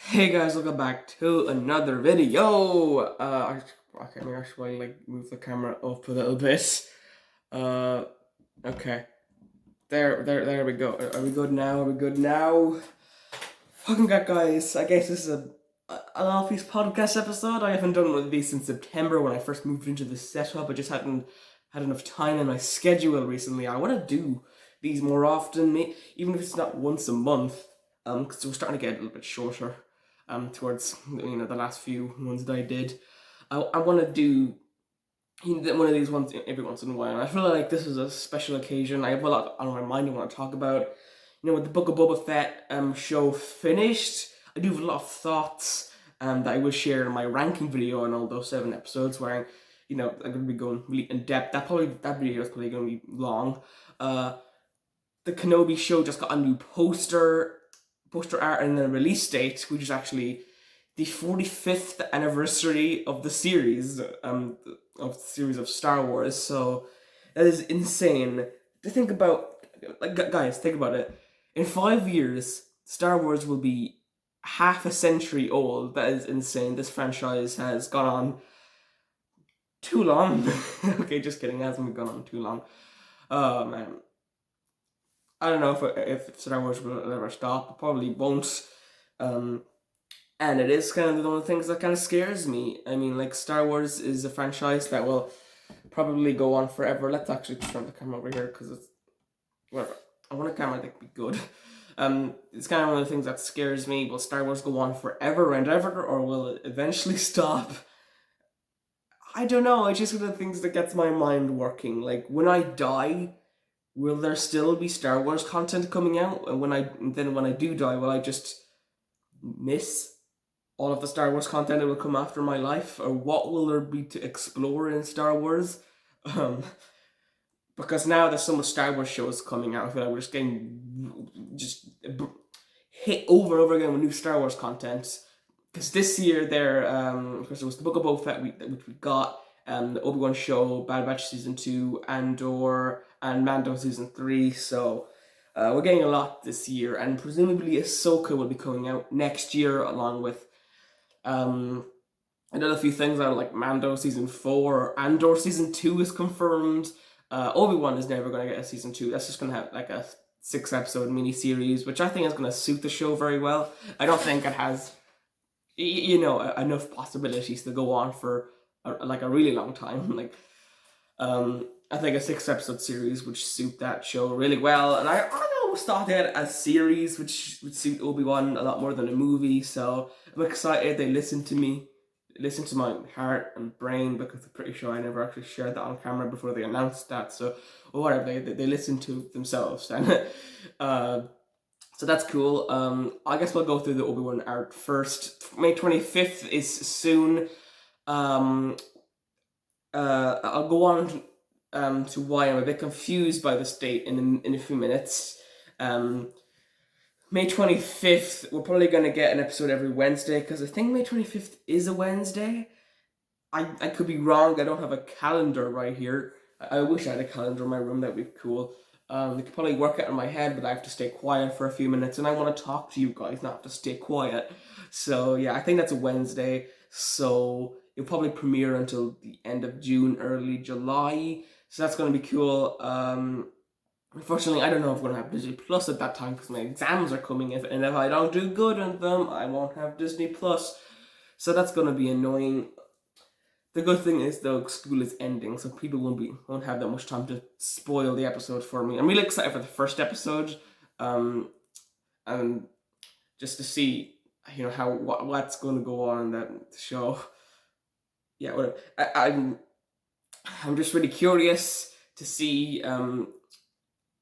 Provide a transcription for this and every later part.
Hey guys, welcome back to another video. Okay, maybe I should move the camera up a little bit. Uh, okay, there we go. Are we good now? Are we good now? Welcome back, guys. I guess this is an Alfie's podcast episode. I haven't done one of these since September when I first moved into the setup. I just hadn't had enough time in my schedule recently. I want to do these more often, even if it's not once a month. Because we're starting to get a little bit shorter. Towards the last few ones that I did, I want to do one of these ones every once in a while. And I feel like this is a special occasion. I have a lot on my mind I want to talk about. With the Book of Boba Fett show finished, I do have a lot of thoughts that I will share in my ranking video on all those 7 episodes where I'm going to be going really in depth. That video is probably going to be long. The Kenobi show just got a new poster art and then a release date, which is actually the 45th anniversary of the series, of Star Wars. So that is insane to think about. Like, guys, think about it. In 5 years, Star Wars will be half a century old. That is insane. This franchise has gone on too long. Okay, just kidding. It hasn't gone on too long. Oh man, I don't know if Star Wars will ever stop. It probably won't. And it is kind of one of the things that kind of scares me. I mean, like, Star Wars is a franchise that will probably go on forever. Let's actually turn the camera over here because it's whatever. I want a camera that can be good. It's kind of one of the things that scares me. Will Star Wars go on forever and ever, or will it eventually stop? I don't know. It's just one of the things that gets my mind working. Like, when I die, will there still be Star Wars content coming out? And when I do die, will I just miss all of the Star Wars content that will come after my life? Or what will there be to explore in Star Wars? Because now there's so much Star Wars shows coming out, I feel like we're just getting hit over and over again with new Star Wars content. Because this year of course, it was the Book of Boba Fett which we got, the Obi-Wan show, Bad Batch Season 2, Andor, and Mando Season 3, so we're getting a lot this year, and presumably Ahsoka will be coming out next year, along with another few things out, like Mando Season 4, Andor Season 2 is confirmed. Obi-Wan is never going to get a Season 2, that's just going to have like a 6-episode mini-series, which I think is going to suit the show very well. I don't think it has enough possibilities to go on for a really long time. Like, I think a 6-episode series would suit that show really well, and I always thought that a series which would suit Obi-Wan a lot more than a movie. So I'm excited they listened to me, listened to my heart and brain, because I'm pretty sure I never actually shared that on camera before they announced that. So, or whatever, they listened to themselves, and so that's cool. I guess we'll go through the Obi-Wan art first. May 25th is soon. I'll go on to why I'm a bit confused by this date in a few minutes. May 25th, we're probably going to get an episode every Wednesday, because I think May 25th is a Wednesday. I could be wrong. I don't have a calendar right here. I wish I had a calendar in my room. That would be cool. I could probably work it in my head, but I have to stay quiet for a few minutes, and I want to talk to you guys, not to stay quiet. So yeah, I think that's a Wednesday. So it'll probably premiere until the end of June, early July. So that's going to be cool. Unfortunately, I don't know if I'm going to have Disney Plus at that time, because my exams are coming in, and if I don't do good on them, I won't have Disney Plus. So that's going to be annoying. The good thing is, though, school is ending, so people won't have that much time to spoil the episode for me. I'm really excited for the first episode, and just to see, what's going to go on in that show. Yeah, whatever. I'm just really curious to see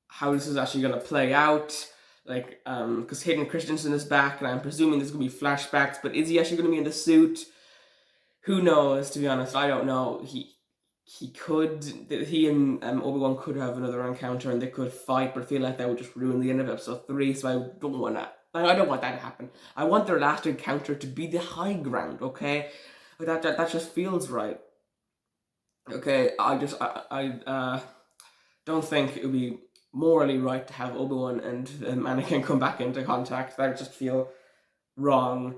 how this is actually going to play out. Like, because Hayden Christensen is back, and I'm presuming there's going to be flashbacks, but is he actually going to be in the suit? Who knows, to be honest, I don't know. He and Obi-Wan could have another encounter, and they could fight, but I feel like that would just ruin the end of episode 3, so I don't want that. I don't want that to happen. I want their last encounter to be the high ground, okay? That just feels right. Okay, I don't think it would be morally right to have Obi-Wan and Anakin come back into contact. That would just feel wrong.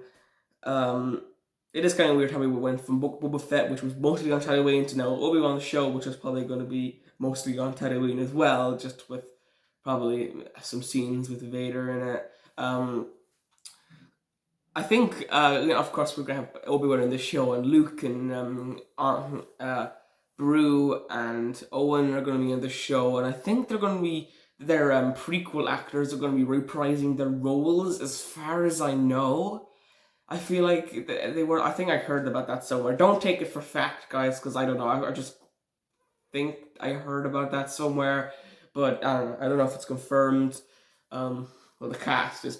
It is kind of weird how we went from Boba Fett, which was mostly on Tatooine, to now Obi-Wan show, which is probably going to be mostly on Tatooine as well, just with probably some scenes with Vader in it. I think, of course, we're going to have Obi-Wan in the show, and Luke and Beru and Owen are going to be in the show, and I think they're going to be, their prequel actors are going to be reprising their roles, as far as I know. I feel like they were, I think I heard about that somewhere. Don't take it for fact, guys, because I don't know. I just think I heard about that somewhere, but I don't know if it's confirmed. Well, the cast is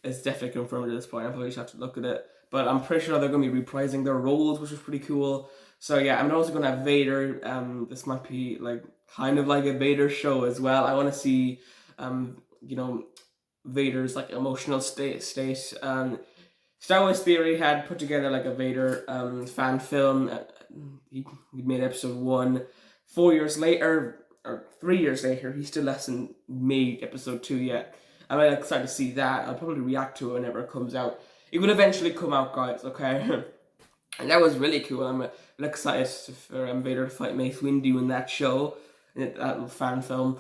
definitely confirmed at this point. I probably just have to look at it, but I'm pretty sure they're going to be reprising their roles, which is pretty cool. So yeah, I'm also going to have Vader. This might be like kind of like a Vader show as well. I want to see, Vader's like emotional state. Star Wars Theory had put together like a Vader fan film. He made episode 1. 4 years later, or 3 years later, he still hasn't made episode 2 yet. I'm really excited to see that. I'll probably react to it whenever it comes out. It will eventually come out, guys, okay? And that was really cool. I'm really excited for Vader to fight Mace Windu in that show, in that little fan film.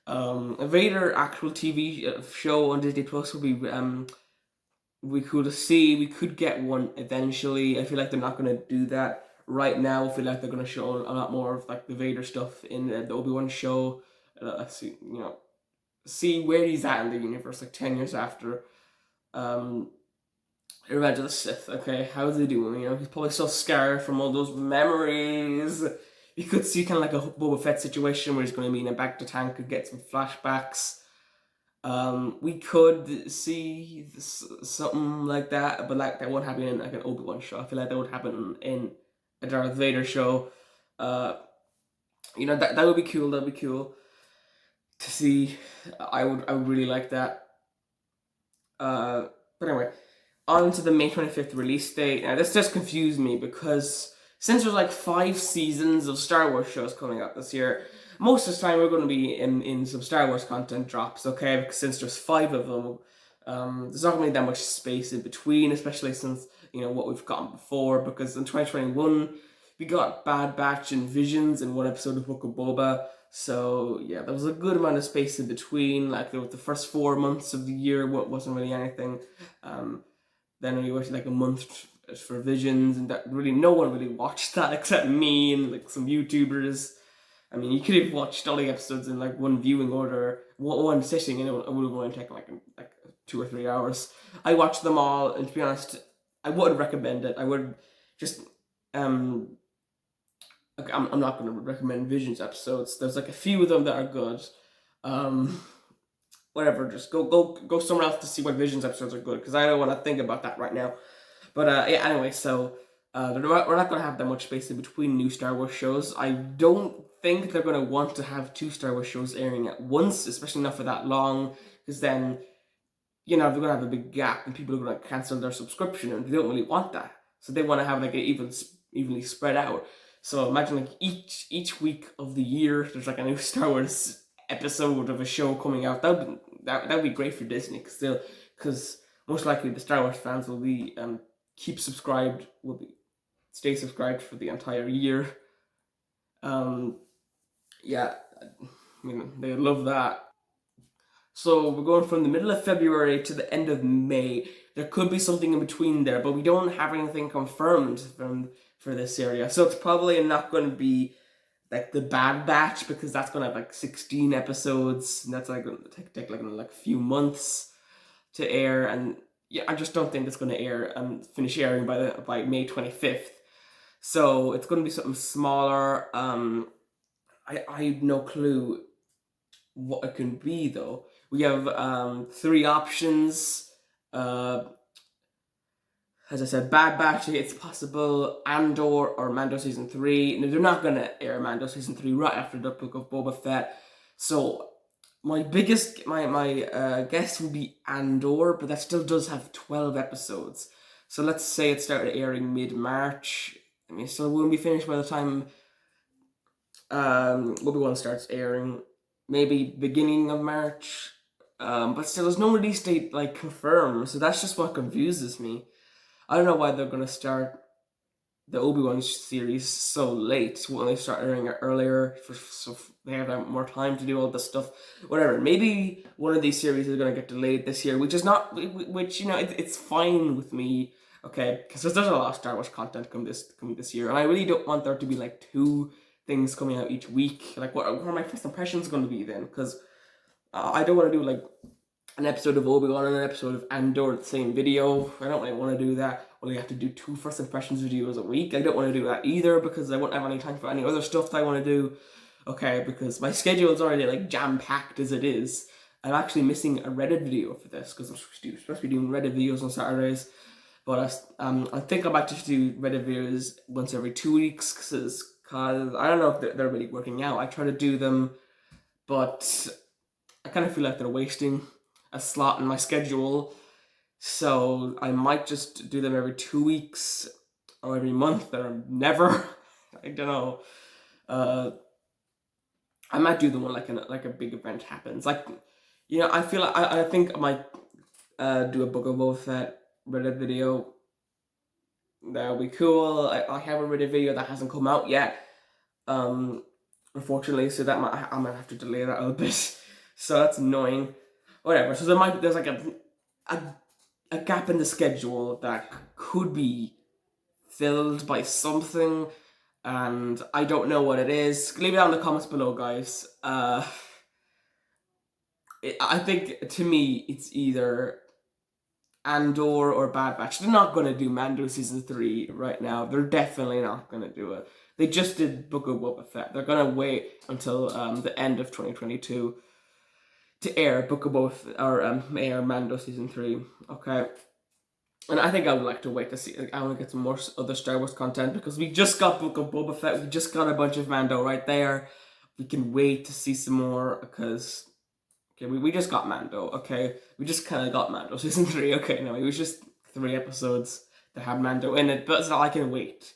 A Vader actual TV show on Disney Plus will be cool to see. We could get one eventually. I feel like they're not going to do that right now. I feel like they're going to show a lot more of like the Vader stuff in the Obi-Wan show. See where he's at in the universe, like 10 years after Revenge of the Sith. Okay, how's he doing? He's probably still scarred from all those memories. You could see kind of like a Boba Fett situation where he's going to be in a back to tank and get some flashbacks. We could see something like that, but like that won't happen in like an Obi-Wan show. I feel like that would happen in a Darth Vader show. That would be cool. That'd be cool to see. I would really like that. But anyway, on to the May 25th release date. Now this just confused me because since there's like 5 seasons of Star Wars shows coming up this year, most of the time we're going to be in some Star Wars content drops, okay? Because since there's 5 of them, there's not going to be that much space in between, especially since, what we've gotten before. Because in 2021, we got Bad Batch and Visions in one episode of Book of Boba. So, yeah, there was a good amount of space in between. Like, there was the first 4 months of the year, wasn't really anything. Then we waited like a month for Visions, and that really no one really watched that except me and like some YouTubers. I mean, you could have watched all the episodes in like one viewing order, one sitting, and it would have only taken like 2 or 3 hours. I watched them all, and to be honest, I wouldn't recommend it. I would just I'm not going to recommend Visions episodes. There's like a few of them that are good. Whatever, just go somewhere else to see what Visions episodes are good, because I don't want to think about that right now. But yeah, anyway, so we're not going to have that much space in between new Star Wars shows. I don't think they're going to want to have 2 Star Wars shows airing at once, especially not for that long, because then, they're going to have a big gap and people are going to cancel their subscription, and they don't really want that. So they want to have like it evenly spread out. So imagine like each week of the year, there's like a new Star Wars episode of a show coming out. That would be great for Disney, because most likely the Star Wars fans will be stay subscribed for the entire year. Yeah, I mean, they love that. So we're going from the middle of February to the end of May. There could be something in between there, but we don't have anything confirmed for this area. So it's probably not going to be like the Bad Batch, because that's going to have like 16 episodes, and that's like going to take like a few months to air. And yeah, I just don't think it's going to air and finish airing by May 25th. So it's going to be something smaller. I have no clue what it can be though. We have 3 options. As I said, Bad Batch, it's possible, Andor or Mando Season 3. Now, they're not going to air Mando Season 3 right after the Book of Boba Fett. So, my guess would be Andor, but that still does have 12 episodes. So, let's say it started airing mid-March. I mean, so it won't be finished by the time Obi-Wan starts airing. Maybe beginning of March. But still, there's no release date, like, confirmed. So, that's just what confuses me. I don't know why they're gonna start the Obi-Wan series so late when they start airing it earlier, so they have more time to do all this stuff. Whatever. Maybe one of these series is gonna get delayed this year, which is not, which it's fine with me. Okay, because there's a lot of Star Wars content coming this year, and I really don't want there to be like 2 things coming out each week. Like, what are my first impressions going to be then? Because I don't want to do like an episode of Obi-Wan and an episode of Andor in the same video. I don't really want to do that. Well, you have to do 2 first impressions videos a week. I don't want to do that either because I won't have any time for any other stuff that I want to do. Okay, because my schedule is already like jam-packed as it is. I'm actually missing a Reddit video for this because I'm supposed to be doing Reddit videos on Saturdays. But I think I'm actually do Reddit videos once every 2 weeks because I don't know if they're really working out. I try to do them, but I kind of feel like they're wasting a slot in my schedule. So I might just do them every 2 weeks or every month or never. I don't know. I might do them when like a big event happens. Like, I feel like I think I might do a Book of Boba Fett Reddit video. That'll be cool. I have a Reddit video that hasn't come out yet. Unfortunately, so I might have to delay that a little bit. So that's annoying. Whatever. So there's like a gap in the schedule that could be filled by something, and I don't know what it is. Leave it down in the comments below, guys. I think to me it's either Andor or Bad Batch. They're not going to do Mando season 3 right now. They're definitely not going to do it. They just did Book of Boba Fett. They're going to wait until the end of 2022 to air Book of Boba Fett, or air Mando season 3. Okay. And I think I would like to wait to see. I want to get some more other Star Wars content because we just got Book of Boba Fett. We just got a bunch of Mando right there. We can wait to see some more because we just got Mando. Okay, we just kind of got Mando season 3. Okay, no, it was just 3 episodes that had Mando in it, but so I can wait.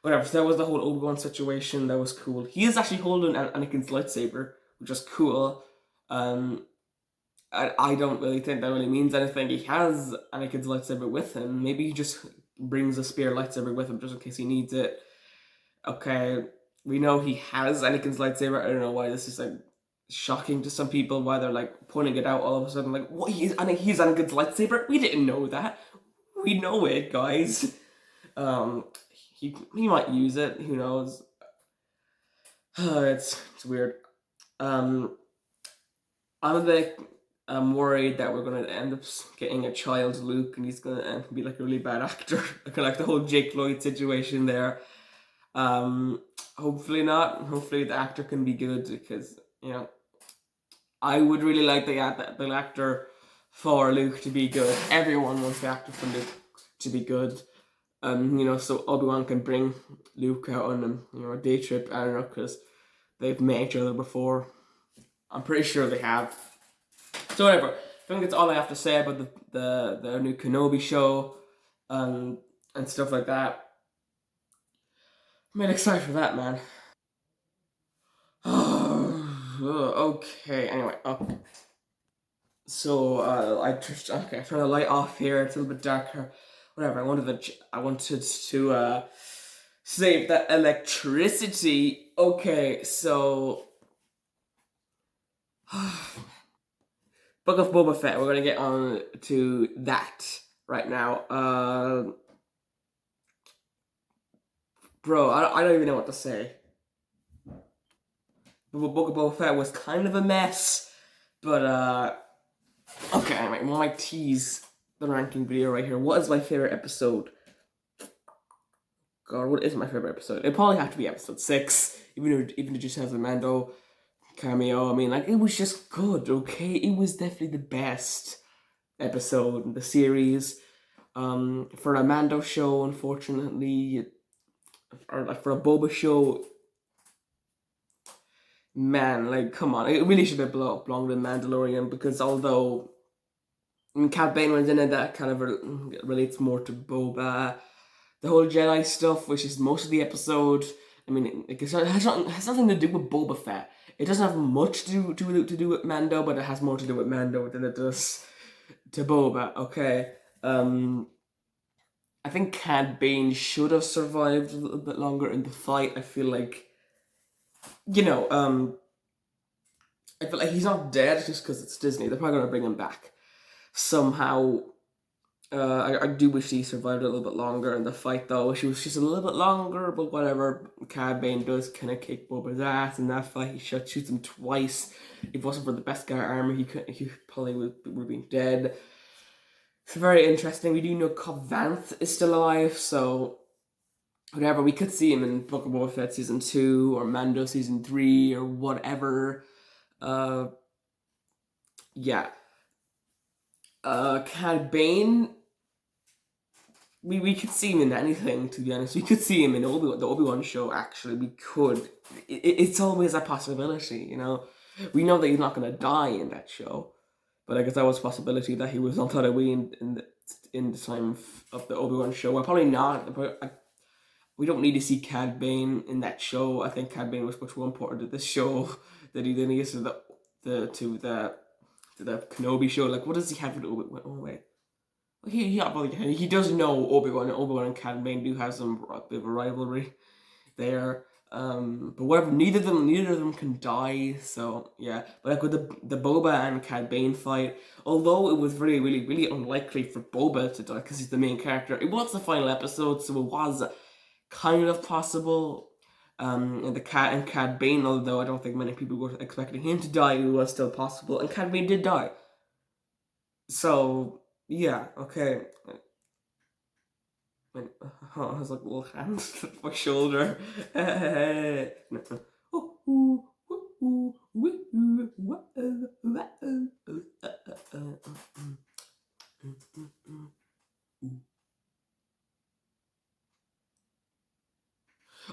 Whatever. So that was the whole Obi-Wan situation. That was cool. He is actually holding Anakin's lightsaber, which is cool. I don't really think that really means anything. He has Anakin's lightsaber with him. Maybe he just brings a spare lightsaber with him just in case he needs it. Okay, we know he has Anakin's lightsaber. I don't know why this is like shocking to some people, why they're like pointing it out all of a sudden. Like, what? He's Anakin's lightsaber? We didn't know that. We know it, guys. He might use it. Who knows? It's weird. I'm worried that we're gonna end up getting a child Luke, and he's gonna be like a really bad actor, like the whole Jake Lloyd situation there. Hopefully not. Hopefully the actor can be good because I would really like the actor for Luke to be good. Everyone wants the actor for Luke to be good. So Obi-Wan can bring Luke out on a day trip. I don't know, because they've met each other before. I'm pretty sure they have. So whatever. I think that's all I have to say about the new Kenobi show, and stuff like that. I'm really excited for that, man. Okay. Anyway. Okay. So I turn the light off here. It's a little bit darker. Whatever. I wanted to save that electricity. Okay. So. Book of Boba Fett. We're gonna get on to that right now. Bro, I don't even know what to say. The Book of Boba Fett was kind of a mess, but okay. Anyway, we might tease the ranking video right here. What is my favorite episode? God, what is my favorite episode? It'd probably have to be episode 6, even if it just has a Mando cameo. I mean, like, it was just good. Okay, it was definitely the best episode in the series. For a Mando show, unfortunately, or like for a Boba show, man, like, come on, it really should have belonged in Mandalorian, because although Cat Bane was in it, that kind of relates more to Boba. The whole Jedi stuff, which is most of the episode, I mean, it has nothing to do with Boba Fett. It doesn't have much to do with Mando, but it has more to do with Mando than it does to Boba. Okay, and I think Cad Bane should have survived a little bit longer in the fight. I feel like, you know, I feel like he's not dead just because it's Disney. They're probably gonna bring him back somehow. I do wish he survived a little bit longer in the fight, though. I wish he was just a little bit longer, but whatever. Cad Bane does kind of kick Boba's ass in that fight. He shoots him twice. If it wasn't for the Beskar armor, he probably would have been dead. It's very interesting. We do know Cobb Vanth is still alive, so whatever. We could see him in Book of Boba Fett season 2 or Mando season 3 or whatever. Yeah. Cad Bane, we could see him in anything, to be honest. We could see him in the Obi-Wan show, actually. We could. It's always a possibility, you know? We know that he's not going to die in that show, but I guess that was a possibility that he was on Tatooine in the time of the Obi-Wan show. Well, probably not, but we don't need to see Cad Bane in that show. I think Cad Bane was much more important to this show than he is to the Kenobi show. Like, what does he have with Obi-Wan? Oh, wait. He does know Obi-Wan. Obi-Wan and Cad Bane do have some bit of a rivalry there. But whatever, neither of them can die. So yeah, but like with the Boba and Cad Bane fight, although it was really unlikely for Boba to die because he's the main character, it was the final episode, so it was kind of possible. And the Cad Bane, although I don't think many people were expecting him to die, it was still possible, and Cad Bane did die. So yeah, okay. Oh, it has like little hands on my shoulder.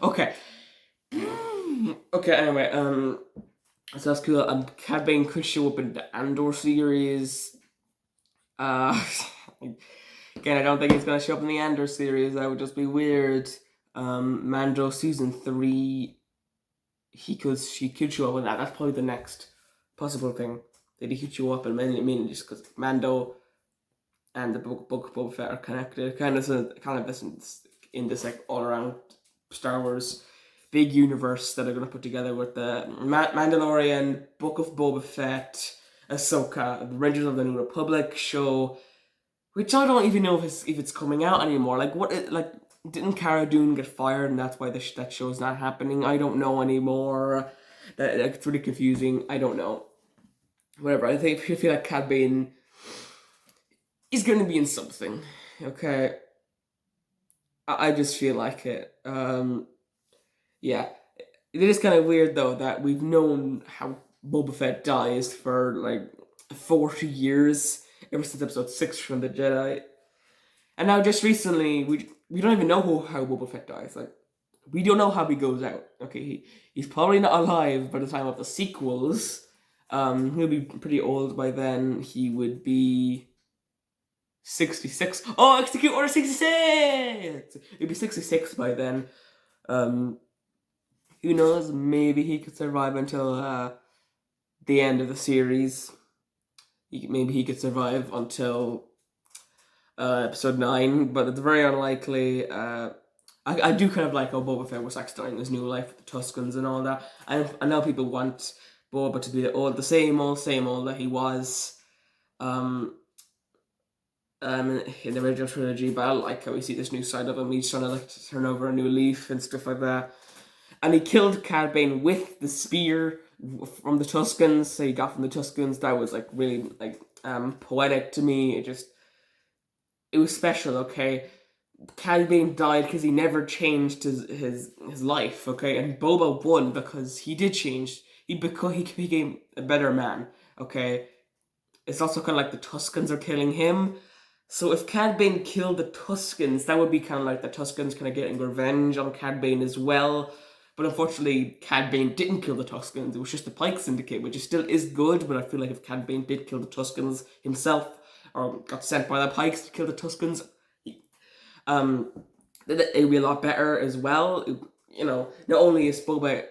Okay. Okay, anyway, so that's cool. Cad Bane could show up in the Andor series. Again, I don't think he's gonna show up in the Andor series. That would just be weird. Mando season 3, she could show up in that. That's probably the next possible thing that he could show up in. I mean, just because Mando and the book of Boba Fett are connected, kind of in this like all around Star Wars big universe that are gonna put together with the Mandalorian, Book of Boba Fett, Ahsoka, the Rangers of the New Republic show, which I don't even know if it's coming out anymore. Like didn't Cara Dune get fired and that's why that show's not happening? I don't know anymore. It's really confusing. I don't know. Whatever. I feel like Cad Bane is going to be in something. Okay. I just feel like it. Yeah. It is kind of weird though that we've known how Boba Fett dies for like 40 years, ever since episode 6 from the Jedi. And now just recently, we don't even know how Boba Fett dies. Like, we don't know how he goes out. Okay, he's probably not alive by the time of the sequels. He'll be pretty old by then. He would be 66. Oh, Execute Order 66! He'd be 66 by then. Who knows? Maybe he could survive until the end of the series. Maybe he could survive until episode 9, but it's very unlikely. I do kind of like how Boba Fett was like starting his new life with the Tuscans and all that. I know people want Boba to be the same old that he was in the original trilogy, but I like how we see this new side of him. He's trying to like turn over a new leaf and stuff like that. And he killed Cad Bane with the spear from the Tuscans. So he got from the Tuscans. That was like really like poetic to me. It was special. Okay, Cad Bane died because he never changed his life. Okay, and Boba won because he did change. He became a better man. Okay, it's also kind of like the Tuscans are killing him. So if Cad Bane killed the Tuscans, that would be kind of like the Tuscans kind of getting revenge on Cad Bane as well. But unfortunately, Cad Bane didn't kill the Tuscans. It was just the Pike Syndicate, which still is good. But I feel like if Cad Bane did kill the Tuscans himself, or got sent by the Pikes to kill the Tuscans, it would be a lot better as well. You know, not only is Boba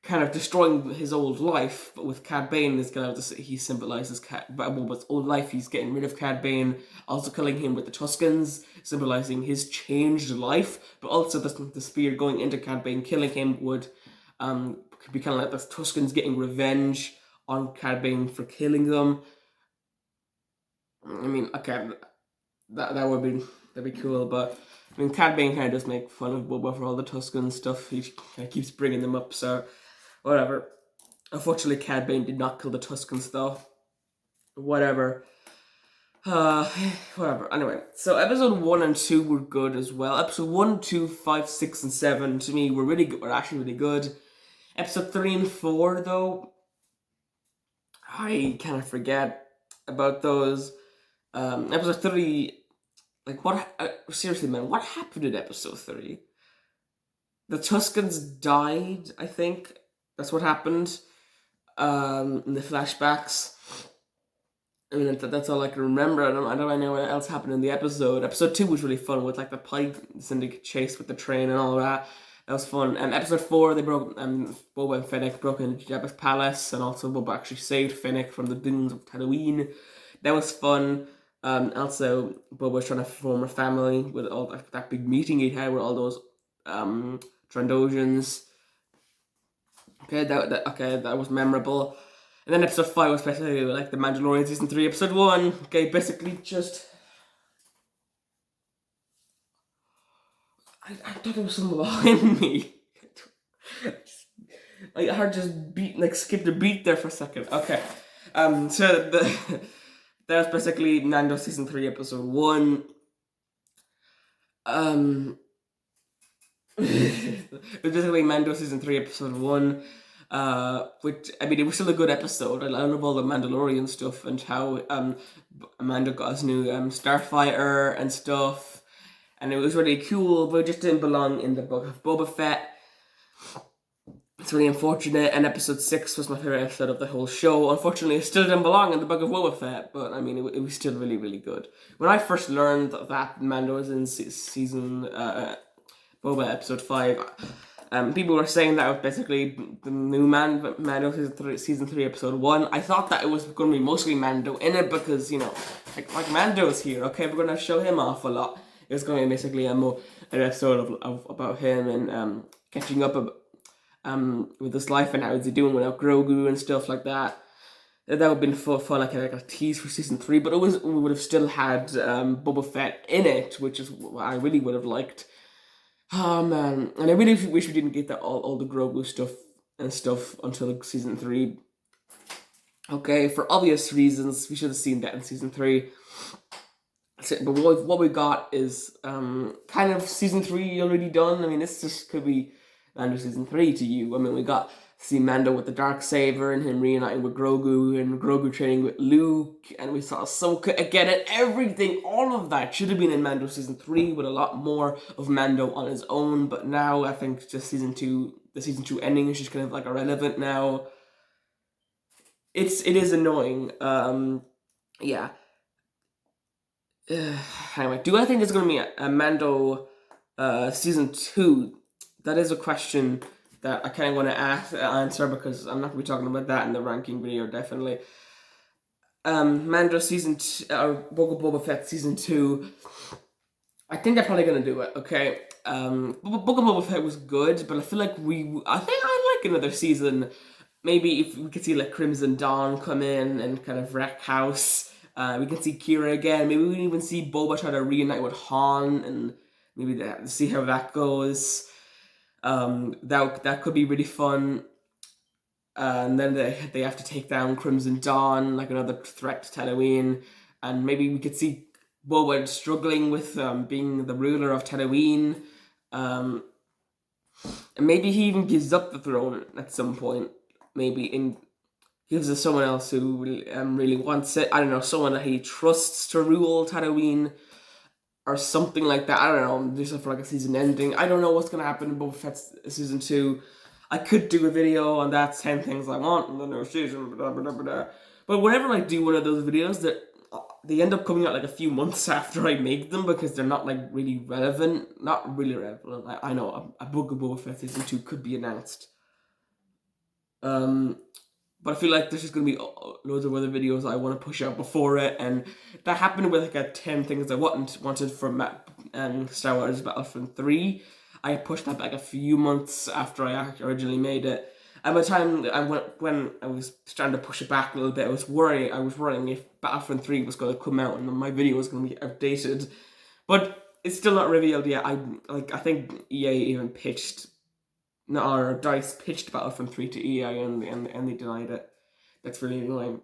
kind of destroying his old life, but with Cad Bane is kind of he symbolizes Boba's old life. He's getting rid of Cad Bane, also killing him with the Tuscans, symbolizing his changed life. But also the spear going into Cad Bane, killing him would could be kind of like the Tuscans getting revenge on Cad Bane for killing them. I mean, okay, that'd be cool, but I mean, Cad Bane kind of does make fun of Boba for all the Tuscan stuff. He kind of keeps bringing them up, so whatever. Unfortunately, Cad Bane did not kill the Tuscans, though. Whatever. Whatever. Anyway, so episode 1 and 2 were good as well. Episode 1, 2, 5, 6, and 7 to me were really good. Were actually really good. Episode 3 and 4, though, I kind of forget about those. Episode 3, like, what? Seriously, man, what happened in episode 3? The Tuscans died, I think. That's what happened. In the flashbacks. I mean, that's all I can remember. I don't know what else happened in the episode. Episode 2 was really fun with, like, the Pike Syndicate chase with the train and all that. That was fun. Episode 4, they broke, Boba and Fennec broke into Jabba's palace, and also Boba actually saved Fennec from the dunes of Tatooine. That was fun. Also, Boba was trying to form a family with all that big meeting he had with all those Trandosians. Okay, that was memorable. And then episode 5 was basically like the Mandalorian season 3, episode 1. Okay, basically just. I thought there was someone behind me. I heard just skipped a beat there for a second. Okay, so that was basically Mando season 3, episode 1. It was basically Mando season 3, episode 1. Which, I mean, it was still a good episode. I love all the Mandalorian stuff and how Mando got his new Starfighter and stuff. And it was really cool, but it just didn't belong in the book of Boba Fett. It's really unfortunate, and episode 6 was my favorite episode of the whole show. Unfortunately, it still didn't belong in the book of Boba Fett, but I mean, it was still really, really good. When I first learned that Mando was in season Boba episode 5, people were saying that it was basically the new Mando season 3 episode 1. I thought that it was going to be mostly Mando in it because, you know, like Mando's here, okay, we're going to show him off a lot. It was going to be basically an episode of about him and catching up with his life and how is he doing without Grogu and stuff like that. That would have been fun, like a tease for season 3, but we would have still had Boba Fett in it, which is what I really would have liked. Oh man, and I really wish we didn't get that all the Grogu stuff until season 3. Okay, for obvious reasons, we should have seen that in season 3. But what we got is kind of season 3 already done. I mean, this just could be Mando season 3 to you. I mean, we got to see Mando with the Darksaber and him reuniting with Grogu and Grogu training with Luke, and we saw Ahsoka again, and everything, all of that should have been in Mando season 3 with a lot more of Mando on his own. But now I think just the season 2 ending is just kind of like irrelevant now. It is annoying. Yeah. Anyway, do I think there's going to be a Mando season 2? That is a question that I kind of want to answer because I'm not going to be talking about that in the ranking video, definitely. Mando season 2, or Book of Boba Fett season 2, I think they're probably going to do it, okay? Book of Boba Fett was good, but I feel like I think I'd like another season. Maybe if we could see like Crimson Dawn come in and kind of wreck house. We can see Kira again. Maybe we can even see Boba try to reunite with Han, and maybe see how that goes. That could be really fun. And then they have to take down Crimson Dawn, like another threat to Tatooine. And maybe we could see Boba struggling with being the ruler of Tatooine. And maybe he even gives up the throne at some point. Maybe gives it to someone else who really wants it. I don't know, someone that he trusts to rule Tatooine or something like that. I don't know, do something for like a season ending. I don't know what's going to happen in Boba Fett's season 2. I could do a video on that, 10 things I want in the new season, blah, blah, blah, blah. But whenever I do one of those videos, they end up coming out like a few months after I make them because they're not like really relevant. Not really relevant. I know a Book of Boba Fett season 2 could be announced. But I feel like there's just gonna be loads of other videos I want to push out before it, and that happened with like a 10 things I wanted from Star Wars Battlefront 3. I pushed that back a few months after I originally made it. At the time when I was starting to push it back a little bit, I was worrying if Battlefront 3 was going to come out and my video was going to be outdated. But it's still not revealed yet. I think EA even pitched, no, or DICE pitched Battlefront 3 to EA and they denied it. That's really annoying.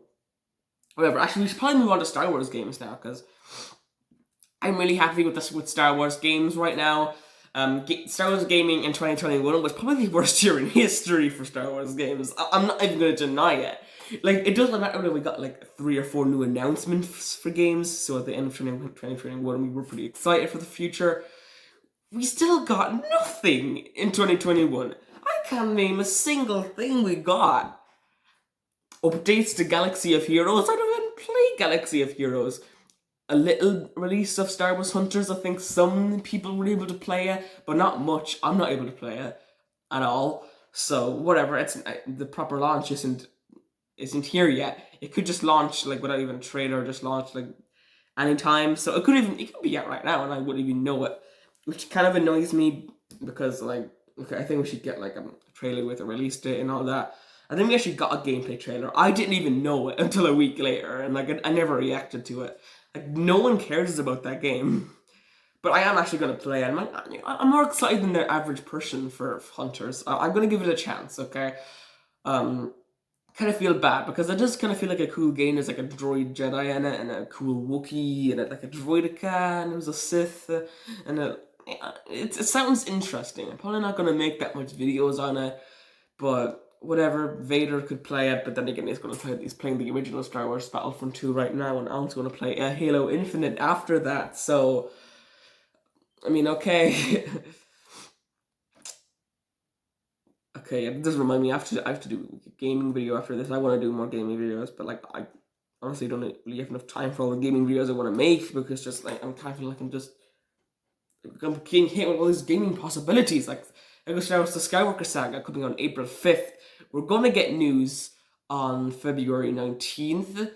Whatever. Actually, we should probably move on to Star Wars games now, because I'm really happy with Star Wars games right now. Star Wars gaming in 2021 was probably the worst year in history for Star Wars games. I'm not even going to deny it. Like, it doesn't matter that we got like 3 or 4 new announcements for games, so at the end of 2021 we were pretty excited for the future. We still got nothing in 2021. I can't name a single thing we got. Updates to Galaxy of Heroes. I don't even play Galaxy of Heroes. A little release of Star Wars Hunters. I think some people were able to play it, but not much. I'm not able to play it at all. So whatever. It's the proper launch isn't here yet. It could just launch like without even a trailer. Just launch like anytime. So it could be out right now, and I wouldn't even know it, which kind of annoys me because like, okay, I think we should get like a trailer with a release date and all that. I think we actually got a gameplay trailer. I didn't even know it until a week later, and like I never reacted to it. Like, no one cares about that game. But I am actually going to play it. I'm more excited than the average person for Hunters. I'm going to give it a chance, okay? Kind of feel bad, because it does kind of feel like a cool game. There's like a droid Jedi in it, and a cool Wookiee, and like a droideka, and there's a Sith, and it sounds interesting. I'm probably not going to make that much videos on it, but whatever. Vader could play it, but then again, he's playing the original Star Wars Battlefront 2 right now, and Alan's going to play Halo Infinite after that. So, I mean, okay. Okay, it does remind me. I have to do a gaming video after this. I want to do more gaming videos, but like I honestly don't really have enough time for all the gaming videos I want to make, because just like I'm kind of like I'm getting hit with all these gaming possibilities. Like Lego Star Wars: The Skywalker Saga coming on April 5th. We're gonna get news on February 19th,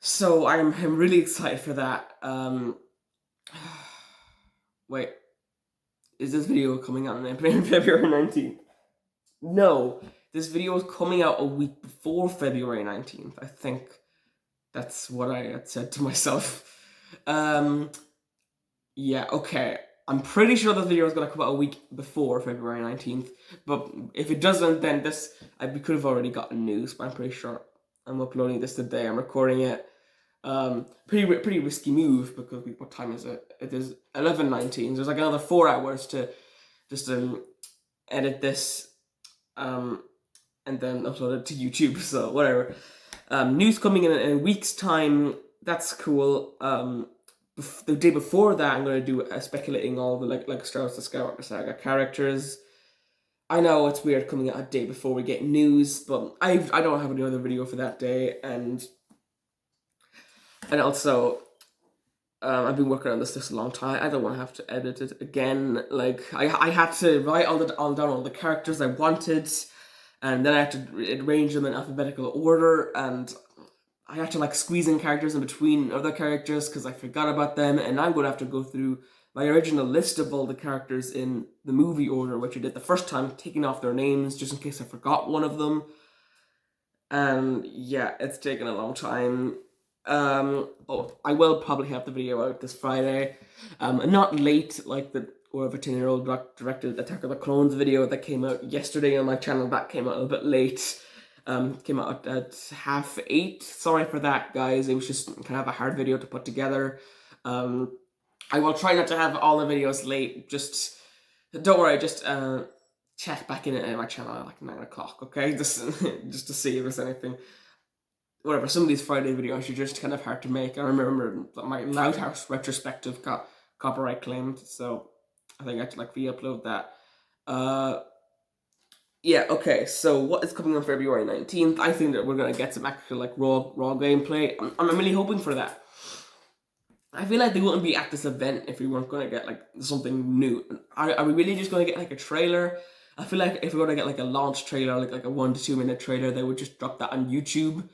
so I'm really excited for that. Wait, is this video coming out on February 19th? No, this video is coming out a week before February 19th. I think that's what I had said to myself. Yeah, okay. I'm pretty sure this video is going to come out a week before February 19th, but if it doesn't, then we could have already gotten news, but I'm pretty sure I'm uploading this today. I'm recording it. Pretty risky move, because what time is it? It is 11:19. There's like another 4 hours to just edit this, and then upload it to YouTube, so whatever. News coming in a week's time. That's cool. The day before that, I'm going to do speculating all the like Star Wars: The Skywalker Saga characters. I know it's weird coming out a day before we get news, but I don't have any other video for that day, and also I've been working on this a long time. I don't want to have to edit it again. Like I had to write down all the characters I wanted, and then I had to arrange them in alphabetical order, and I had to like squeeze in characters in between other characters because I forgot about them, and I'm going to have to go through my original list of all the characters in the movie order, which I did the first time, taking off their names just in case I forgot one of them. And yeah, it's taken a long time. I will probably have the video out this Friday. Not late like the over 10-year-old directed Attack of the Clones video that came out yesterday on my channel. That came out a little bit late. Came out at 8:30. Sorry for that, guys. It was just kind of a hard video to put together. I will try not to have all the videos late. Just don't worry. Just check back in my channel at like 9 o'clock. Okay, just to see if there's anything. Whatever. Some of these Friday videos are just kind of hard to make. I remember my Loud House retrospective got copyright claimed, so I think I had to like re-upload that. Yeah, okay, so what is coming on February 19th? I think that we're going to get some actual like raw gameplay. I'm really hoping for that. I feel like they wouldn't be at this event if we weren't going to get like something new. Are we really just going to get like a trailer I feel like if we were to get like a launch trailer, like a 1 to 2 minute trailer, they would just drop that on YouTube.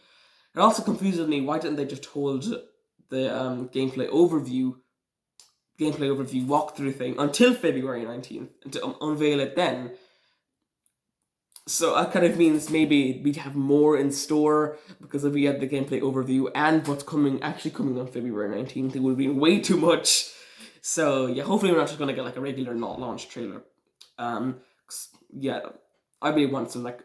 It also confuses me. Why didn't they just hold the gameplay overview walkthrough thing until February 19th and to unveil it then? So that kind of means maybe we'd have more in store, because if we had the gameplay overview and what's actually coming on February 19th, it would be way too much. So yeah, hopefully we're not just gonna get like a regular not launch trailer. Yeah, I really want some like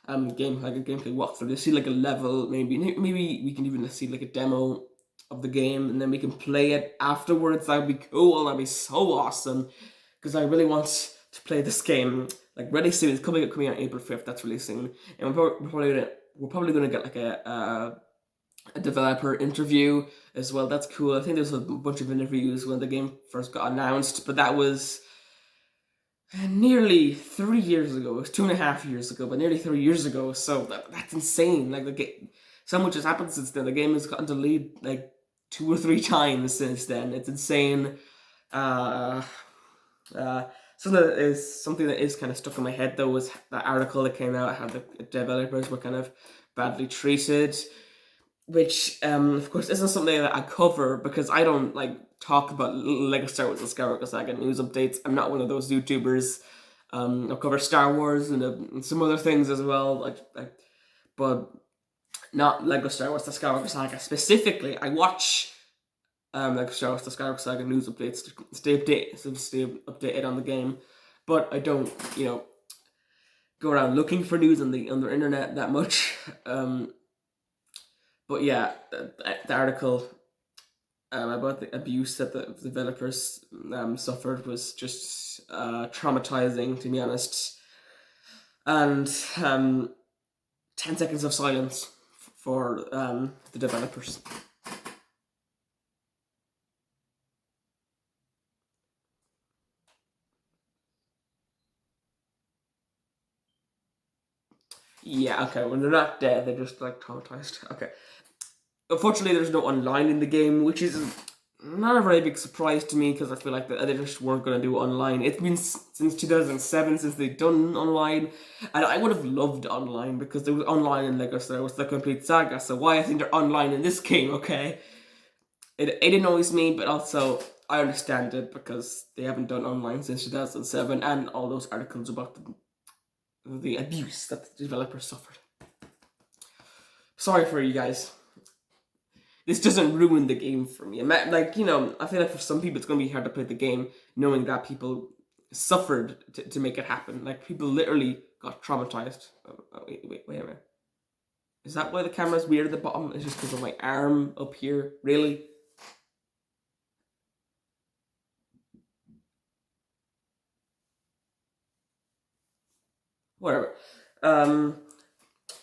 a gameplay walkthrough to see like a level, maybe we can even see like a demo of the game, and then we can play it afterwards. That would be cool. That'd be so awesome, because I really want to play this game like really soon. It's coming out April 5th. That's really soon, and we're probably gonna get like a developer interview as well. That's cool. I think there's a bunch of interviews when the game first got announced, but that was nearly 3 years ago. It was 2.5 years ago, but nearly 3 years ago. So that's insane. Like the game, so much has happened since then. The game has gotten delayed like 2 or 3 times since then. It's insane. Something that is kind of stuck in my head though was that article that came out how the developers were kind of badly treated, which of course isn't something that I cover because I don't like talk about Lego Star Wars and Skywalker Saga news updates. I'm not one of those YouTubers. I'll cover Star Wars and some other things as well, but not Lego Star Wars: The Skywalker Saga specifically. I watch Lego Star Wars: The Skywalker Saga news updates to stay updated on the game, but I don't, go around looking for news on the internet that much. But yeah, the article about the abuse that the developers suffered was just traumatizing, to be honest. And 10 seconds of silence for the developers. Yeah, okay, when they're not dead, they're just like traumatized. Okay. Unfortunately, there's no online in the game, which is not a very big surprise to me because I feel like they just weren't going to do online. It's been since 2007 since they've done online, and I would have loved online because there was online in Lego Star Wars: The Complete Saga. So why I think they're online in this game? Okay, it annoys me, but also I understand it because they haven't done online since 2007, and all those articles about the abuse that the developers suffered. Sorry for you guys. This doesn't ruin the game for me. I feel like for some people it's going to be hard to play the game knowing that people suffered to make it happen. Like, people literally got traumatized. Wait a minute. Is that why the camera's weird at the bottom? It's just because of my arm up here? Really? Whatever.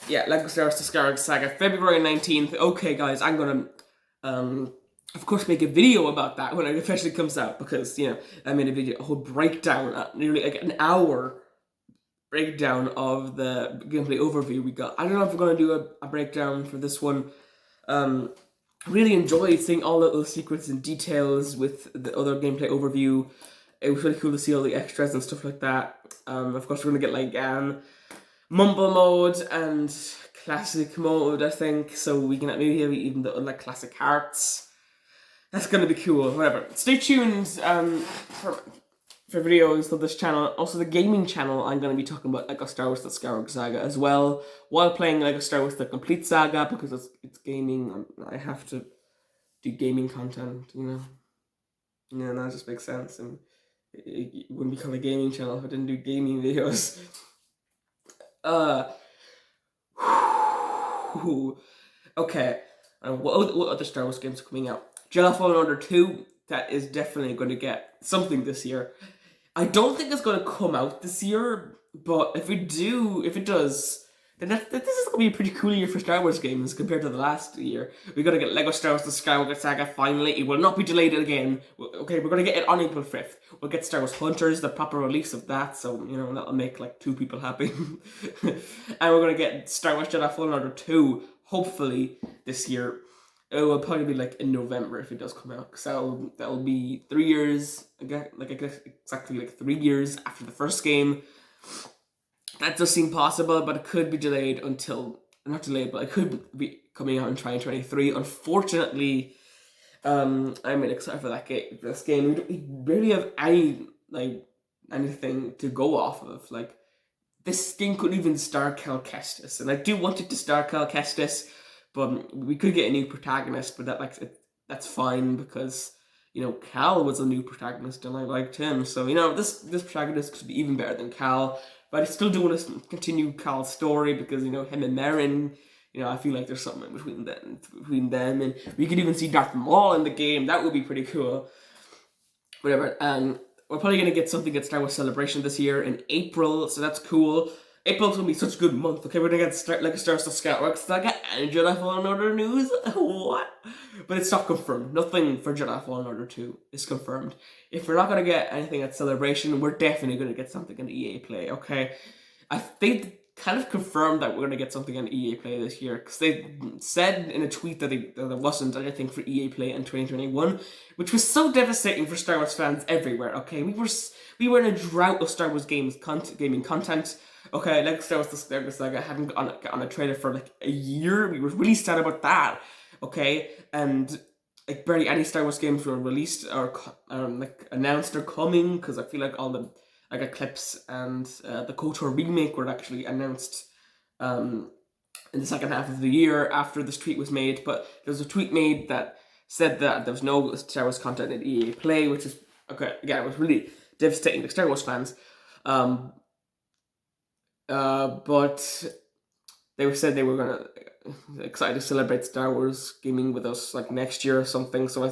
Yeah, Lego Star Wars: The Skywalker Saga, February 19th. Okay, guys, I'm gonna, of course, make a video about that when it officially comes out because, I made a whole breakdown, nearly like an hour breakdown of the gameplay overview we got. I don't know if we're gonna do a breakdown for this one. Really enjoyed seeing all the secrets and details with the other gameplay overview. It was really cool to see all the extras and stuff like that. Of course, we're gonna get like Mumble mode and classic mode, I think, so we can maybe have even the like classic hearts. That's gonna be cool. Whatever. Stay tuned for videos of this channel. Also, the gaming channel, I'm gonna be talking about Lego Star Wars: The Skywalker Saga as well, while playing Lego Star Wars: The Complete Saga, because it's gaming. I have to do gaming content, Yeah, that just makes sense, and it wouldn't be called a gaming channel if I didn't do gaming videos. Okay. What other Star Wars games are coming out? Jedi Fallen Order 2, that is definitely going to get something this year. I don't think it's going to come out this year, but if it does, then this is going to be a pretty cool year for Star Wars games compared to the last year. We're going to get Lego Star Wars: The Skywalker Saga finally. It will not be delayed again. Okay, we're going to get it on April 5th. We'll get Star Wars Hunters, the proper release of that, so, that'll make like 2 people happy. And we're going to get Star Wars Jedi Fallen Order 2, hopefully, this year. It will probably be like in November if it does come out. So that'll be 3 years, I guess exactly like 3 years after the first game. That does seem possible, but it could be delayed until, not delayed, but it could be coming out in 2023. Unfortunately, I'm really excited for this game. We barely have anything to go off of. Like, this game couldn't even star Cal Kestis, and I do want it to star Cal Kestis, but we could get a new protagonist. But that's fine because Cal was a new protagonist, and I liked him. So this protagonist could be even better than Cal. But I still do want to continue Cal's story because him and Merrin. I feel like there's something between them, and we could even see Darth Maul in the game. That would be pretty cool. Whatever. We're probably gonna get something at Star Wars Celebration this year in April, so that's cool. April's gonna be such a good month. Okay, we're gonna get Star Wars Scoutworks. Did I get any Jedi Fallen Order news? What? But it's not confirmed. Nothing for Jedi Fallen Order 2 is confirmed. If we're not gonna get anything at Celebration, we're definitely gonna get something in EA Play. Okay, I think kind of confirmed that we're going to get something on EA Play this year, because they said in a tweet that there wasn't anything for EA Play in 2021, which was so devastating for Star Wars fans everywhere. Okay, we were in a drought of Star Wars gaming content. Okay, like Star Wars The Skywalker Saga hadn't got on a trailer for like a year. We were really sad about that. Okay, and like barely any Star Wars games were released or like announced or coming, because I feel like all the Eclipse and the KOTOR remake were actually announced in the second half of the year after this tweet was made. But there was a tweet made that said that there was no Star Wars content in EA Play, which is, okay, again, it was really devastating to Star Wars fans. But they said they were gonna excited to celebrate Star Wars gaming with us like next year or something. So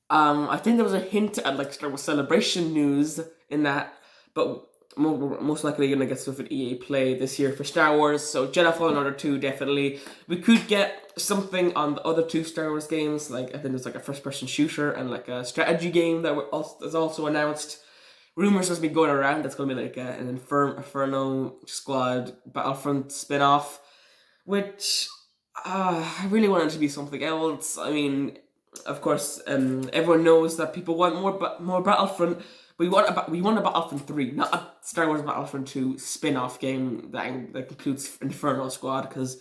I think there was a hint at like Star Wars Celebration news in that, but we're most likely gonna get stuff at EA Play this year for Star Wars. So Jedi Fallen Order 2, definitely. We could get something on the other two Star Wars games. Like, I think there's like a first-person shooter and like a strategy game that is also announced. Rumors has been going around that's gonna be like an Inferno Squad Battlefront spin-off, which I really want it to be something else. I mean, of course, everyone knows that people want more Battlefront. We want a Battlefront 3, not a Star Wars Battlefront 2 spin-off game that includes Inferno Squad, because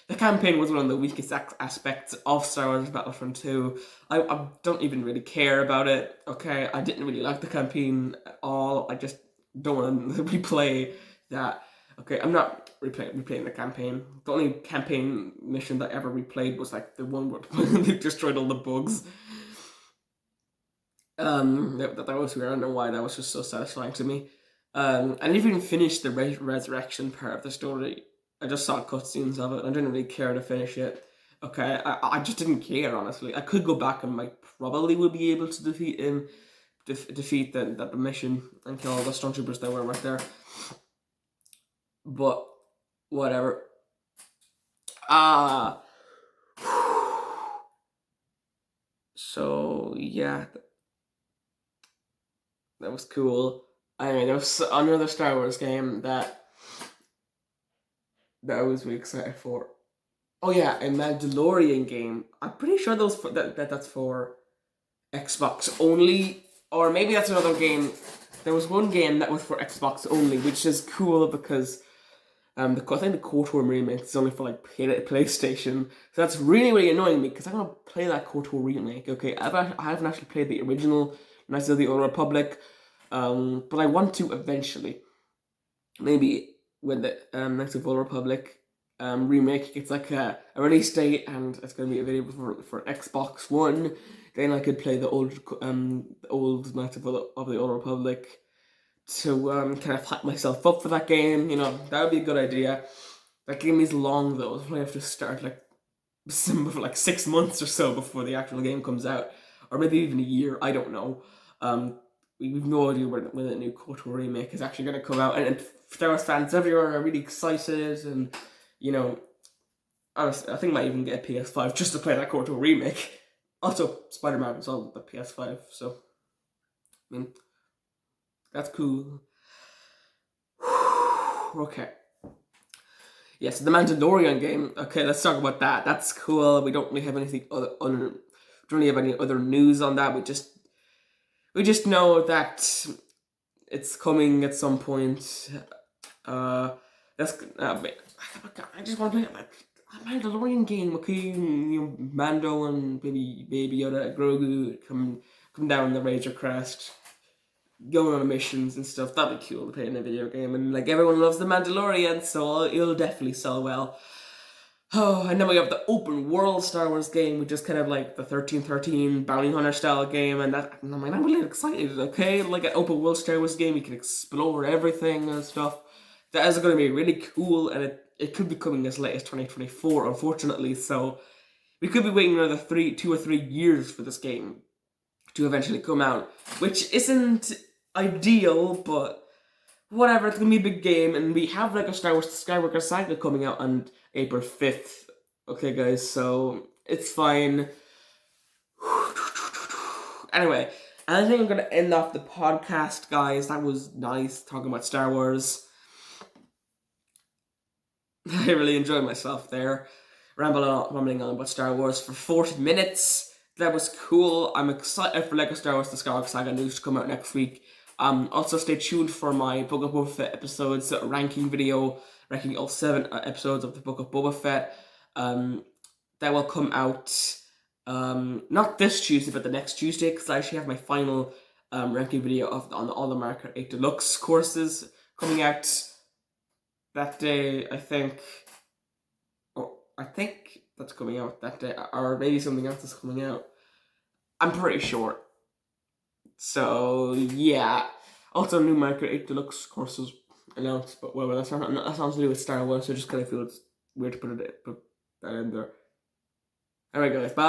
the campaign was one of the weakest aspects of Star Wars Battlefront 2. I don't even really care about it. Okay, I didn't really like the campaign at all. I just don't want to replay that. Okay, I'm not replaying the campaign. The only campaign mission that I ever replayed was like the one where they destroyed all the bugs. That was weird. I don't know why. That was just so satisfying to me. I didn't even finish the resurrection part of the story. I just saw cutscenes of it. I didn't really care to finish it. Okay, I just didn't care, honestly. I could go back and like probably would be able to defeat the mission and kill all the stormtroopers that were right there. But whatever. So yeah, that was cool. I mean, there was another Star Wars game that I was really excited for. Oh yeah, a Mandalorian game. I'm pretty sure that's for Xbox only, or maybe that's another game. There was one game that was for Xbox only, which is cool because I think the KOTOR remake is only for like PlayStation. So that's really, really annoying me because I want to play that KOTOR remake. Okay, I haven't actually played the original Knights of the Old Republic, but I want to eventually. Maybe when the Knights of the Old Republic remake gets like a release date and it's going to be available for Xbox One, then I could play the old Knights of the Old Republic to kind of hype myself up for that game. That would be a good idea. That game is long though. I have to start like for like 6 months or so before the actual game comes out, or maybe even a year. I don't know. We've no idea when the new KOTOR remake is actually going to come out, and Star Wars fans everywhere are really excited, and honestly, I think I might even get a PS5 just to play that KOTOR remake. Also, Spider-Man is on the PS5, so I mean, that's cool. Okay. Yeah, so the Mandalorian game. Okay, let's talk about that. That's cool. We don't really have anything don't really have any other news on that. We just know that it's coming at some point. That's I just want to play a Mandalorian game. Okay, you know, Mando and Baby Yoda, Grogu come down the Razor Crest, going on missions and stuff. That'd be cool to play in a video game. And like everyone loves the Mandalorian, so it'll definitely sell well. Oh, and then we have the open world Star Wars game, which is kind of like the 1313 Bounty Hunter style game, and I'm really excited, okay? Like an open world Star Wars game, you can explore everything and stuff. That is going to be really cool, and it could be coming as late as 2024, unfortunately, so we could be waiting another 2 or 3 years for this game to eventually come out, which isn't ideal, but whatever, it's gonna be a big game, and we have like a Star Wars Skywalker Saga coming out on April 5th. Okay, guys, so it's fine. Anyway, I think I'm gonna end off the podcast, guys. That was nice talking about Star Wars. I really enjoyed myself there, rambling on about Star Wars for 40 minutes. That was cool. I'm excited for Lego Star Wars The Skywalker Saga news to come out next week. Also stay tuned for my Book of Boba Fett episodes ranking video, ranking all 7 episodes of the Book of Boba Fett. That will come out not this Tuesday, but the next Tuesday, because I actually have my final ranking video on all the Marker 8 Deluxe courses coming out that day, I think. Oh, I think that's coming out that day, or maybe something else is coming out. I'm pretty sure. So yeah. Also, new Marker 8 Deluxe courses announced, but well, that's not to do with Star Wars. So I just kind of feel it's weird to put that in there. Alright, guys, bye.